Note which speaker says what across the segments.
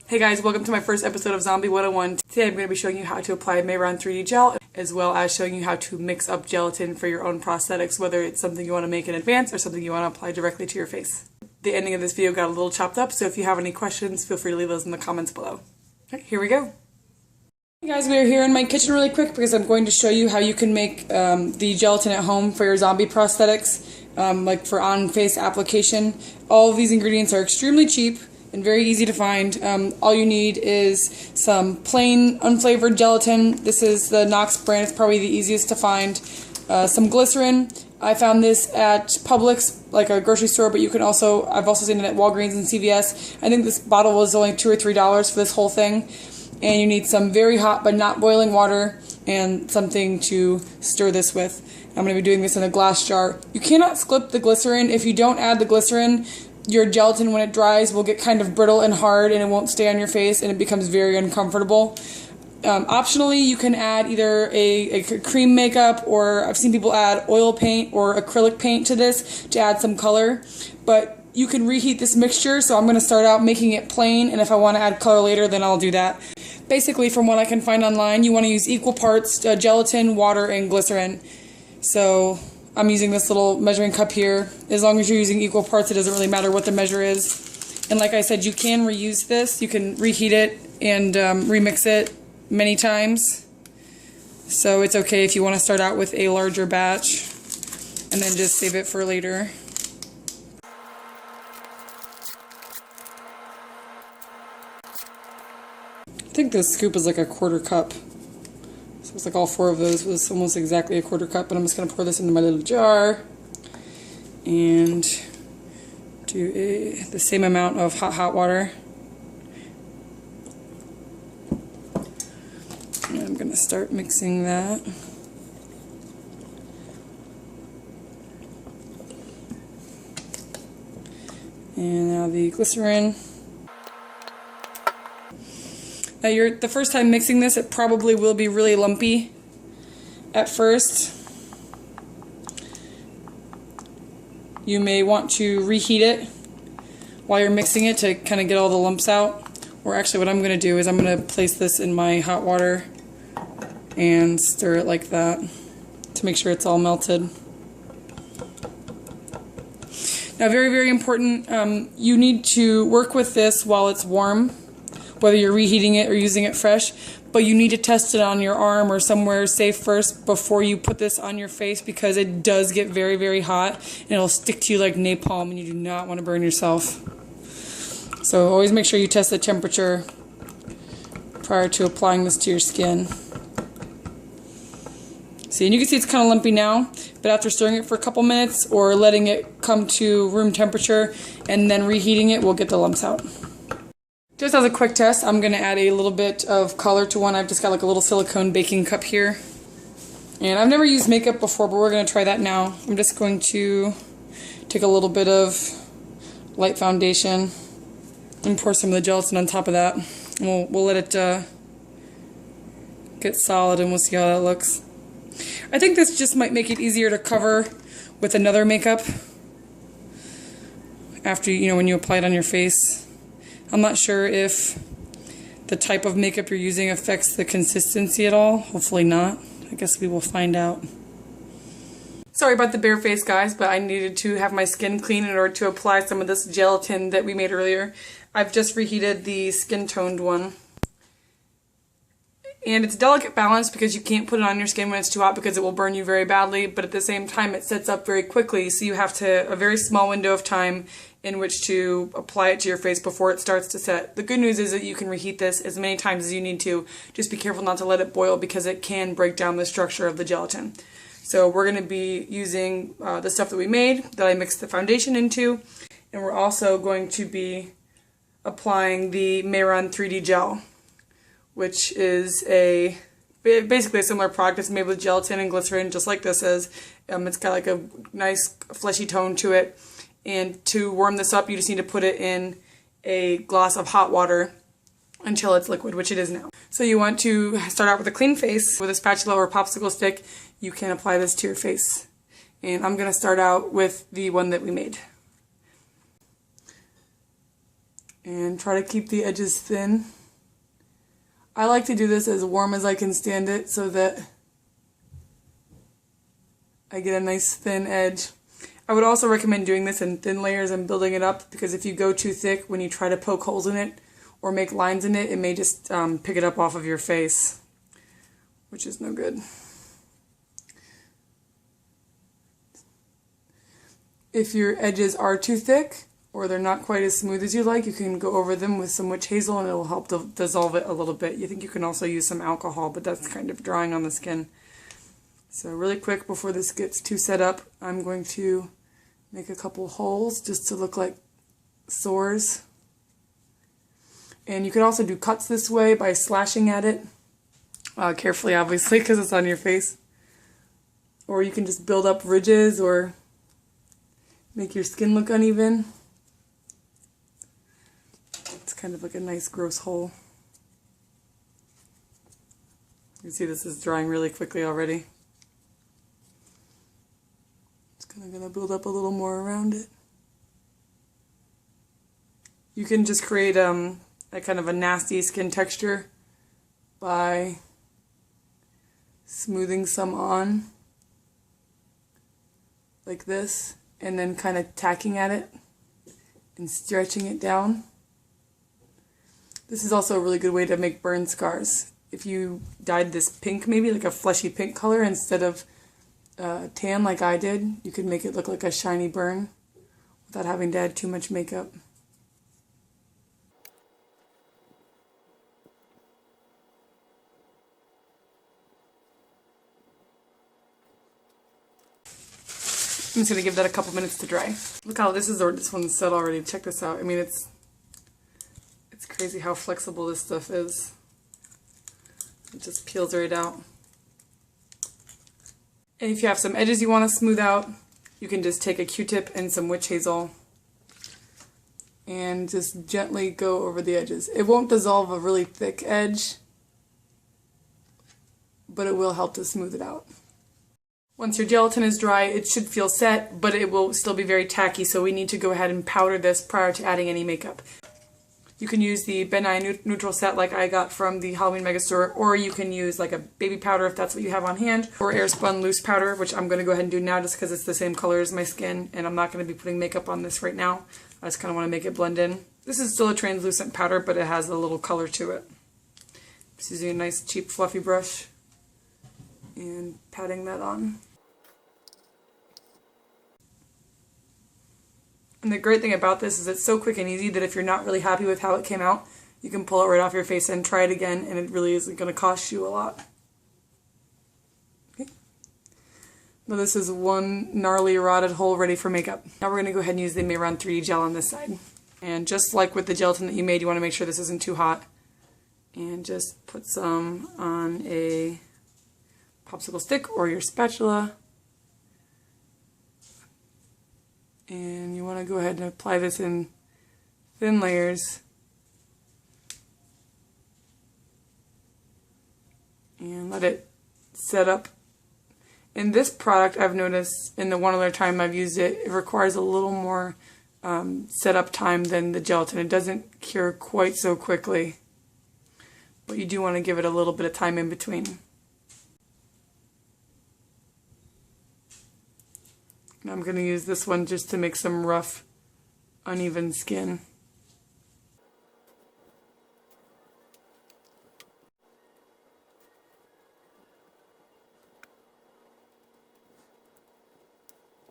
Speaker 1: Hey guys, welcome to my first episode of Zombie 101. Today I'm going to be showing you how to apply Mehron 3D gel, as well as showing you how to mix up gelatin for your own prosthetics, whether it's something you want to make in advance or something you want to apply directly to your face. The ending of this video got a little chopped up, so if you have any questions, feel free to leave those in the comments below. Okay, here we go. Hey guys, we are here in my kitchen really quick because I'm going to show you how you can make the gelatin at home for your zombie prosthetics, like for on-face application. All of these ingredients are extremely cheap and very easy to find. All you need is some plain unflavored gelatin. This is the Knox brand. It's probably the easiest to find. Some glycerin. I found this at Publix, like a grocery store, but you can also, I've also seen it at Walgreens and CVS. I think this bottle was only $2 or $3 for this whole thing. And you need some very hot but not boiling water and something to stir this with. I'm going to be doing this in a glass jar. You cannot skip the glycerin. If you don't add the glycerin, your gelatin, when it dries, will get kind of brittle and hard and it won't stay on your face and it becomes very uncomfortable. Optionally, you can add either a cream makeup, or I've seen people add oil paint or acrylic paint to this to add some color. But you can reheat this mixture, so I'm going to start out making it plain, and if I want to add color later, then I'll do that. Basically, from what I can find online, you want to use equal parts gelatin, water, and glycerin. So I'm using this little measuring cup here. As long as you're using equal parts, it doesn't really matter what the measure is. And like I said, you can reuse this. You can reheat it and remix it many times. So it's okay if you want to start out with a larger batch and then just save it for later. I think this scoop is like a quarter cup. So it's like all four of those was almost exactly a quarter cup, but I'm just going to pour this into my little jar and do the same amount of hot water. And I'm going to start mixing that. And now the glycerin. Now the first time mixing this, it probably will be really lumpy at first. You may want to reheat it while you're mixing it to kind of get all the lumps out. Or actually what I'm going to do is I'm going to place this in my hot water and stir it like that to make sure it's all melted. Now very, very important, you need to work with this while it's warm, whether you're reheating it or using it fresh, but you need to test it on your arm or somewhere safe first before you put this on your face, because it does get very, very hot and it'll stick to you like napalm and you do not want to burn yourself. So always make sure you test the temperature prior to applying this to your skin. See, and you can see it's kind of lumpy now, but after stirring it for a couple minutes or letting it come to room temperature and then reheating it, we'll get the lumps out. Just as a quick test, I'm going to add a little bit of color to one. I've just got like a little silicone baking cup here. And I've never used makeup before, but we're going to try that now. I'm just going to take a little bit of light foundation and pour some of the gelatin on top of that. And we'll let it get solid and we'll see how that looks. I think this just might make it easier to cover with another makeup after, when you apply it on your face. I'm not sure if the type of makeup you're using affects the consistency at all. Hopefully not. I guess we will find out. Sorry about the bare face, guys, but I needed to have my skin clean in order to apply some of this gelatin that we made earlier. I've just reheated the skin toned one. And it's a delicate balance because you can't put it on your skin when it's too hot because it will burn you very badly, but at the same time it sets up very quickly, so you have a very small window of time in which to apply it to your face before it starts to set. The good news is that you can reheat this as many times as you need to. Just be careful not to let it boil because it can break down the structure of the gelatin. So we're going to be using the stuff that we made, that I mixed the foundation into, and we're also going to be applying the Mehron 3D gel, which is basically a similar product. It's made with gelatin and glycerin, just like this is. It's got like a nice fleshy tone to it. And to warm this up, you just need to put it in a glass of hot water until it's liquid, which it is now. So you want to start out with a clean face. With a spatula or popsicle stick, you can apply this to your face. And I'm going to start out with the one that we made. And try to keep the edges thin. I like to do this as warm as I can stand it so that I get a nice thin edge. I would also recommend doing this in thin layers and building it up, because if you go too thick, when you try to poke holes in it or make lines in it, it may just pick it up off of your face, which is no good. If your edges are too thick or they're not quite as smooth as you like, you can go over them with some witch hazel and it will help to dissolve it a little bit. You think you can also use some alcohol, but that's kind of drying on the skin. So really quick, before this gets too set up, I'm going to make a couple holes just to look like sores. And you can also do cuts this way by slashing at it, carefully obviously because it's on your face. Or you can just build up ridges or make your skin look uneven. It's kind of like a nice gross hole. You can see this is drying really quickly already. I'm going to build up a little more around it. You can just create a kind of a nasty skin texture by smoothing some on like this and then kind of tacking at it and stretching it down. This is also a really good way to make burn scars. If you dyed this pink, maybe like a fleshy pink color instead of tan like I did, you could make it look like a shiny burn without having to add too much makeup. I'm just going to give that a couple minutes to dry. Look how this one's set already. Check this out. I mean, it's crazy how flexible this stuff is. It just peels right out. And if you have some edges you want to smooth out, you can just take a Q-tip and some witch hazel and just gently go over the edges. It won't dissolve a really thick edge, but it will help to smooth it out. Once your gelatin is dry, it should feel set, but it will still be very tacky, so we need to go ahead and powder this prior to adding any makeup. You can use the Ben Nye neutral set like I got from the Halloween Megastore, or you can use like a baby powder if that's what you have on hand, or airspun loose powder, which I'm going to go ahead and do now just because it's the same color as my skin, and I'm not going to be putting makeup on this right now. I just kind of want to make it blend in. This is still a translucent powder, but it has a little color to it. Just using a nice cheap fluffy brush and patting that on. And the great thing about this is it's so quick and easy that if you're not really happy with how it came out, you can pull it right off your face and try it again, and it really isn't going to cost you a lot. Okay. Now this is one gnarly rotted hole ready for makeup. Now we're going to go ahead and use the Mehron 3D gel on this side. And just like with the gelatin that you made, you want to make sure this isn't too hot. And just put some on a popsicle stick or your spatula. And you want to go ahead and apply this in thin layers. And let it set up. In this product, I've noticed in the one other time I've used it, it requires a little more setup time than the gelatin. It doesn't cure quite so quickly, but you do want to give it a little bit of time in between. And I'm going to use this one just to make some rough, uneven skin.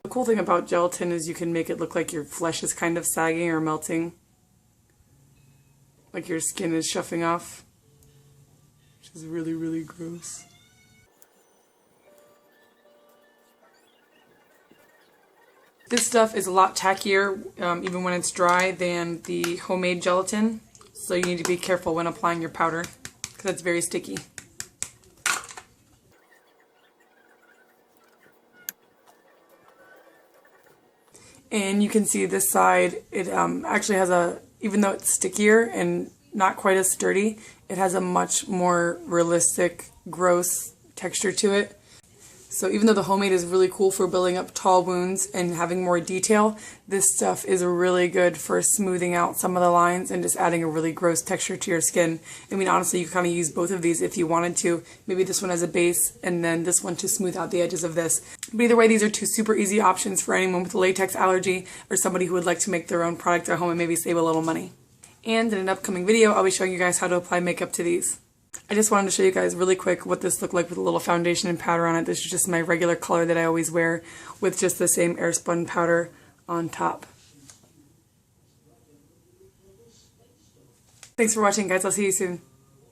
Speaker 1: The cool thing about gelatin is you can make it look like your flesh is kind of sagging or melting. Like your skin is shuffling off. Which is really, really gross. This stuff is a lot tackier, even when it's dry, than the homemade gelatin. So you need to be careful when applying your powder, because it's very sticky. And you can see this side, it actually has a, even though it's stickier and not quite as sturdy, it has a much more realistic, gross texture to it. So even though the homemade is really cool for building up tall wounds and having more detail, this stuff is really good for smoothing out some of the lines and just adding a really gross texture to your skin. I mean, honestly, you could kind of use both of these if you wanted to. Maybe this one as a base and then this one to smooth out the edges of this. But either way, these are two super easy options for anyone with a latex allergy or somebody who would like to make their own product at home and maybe save a little money. And in an upcoming video, I'll be showing you guys how to apply makeup to these. I just wanted to show you guys really quick what this looked like with a little foundation and powder on it. This is just my regular color that I always wear with just the same airspun powder on top. Thanks for watching, guys. I'll see you soon.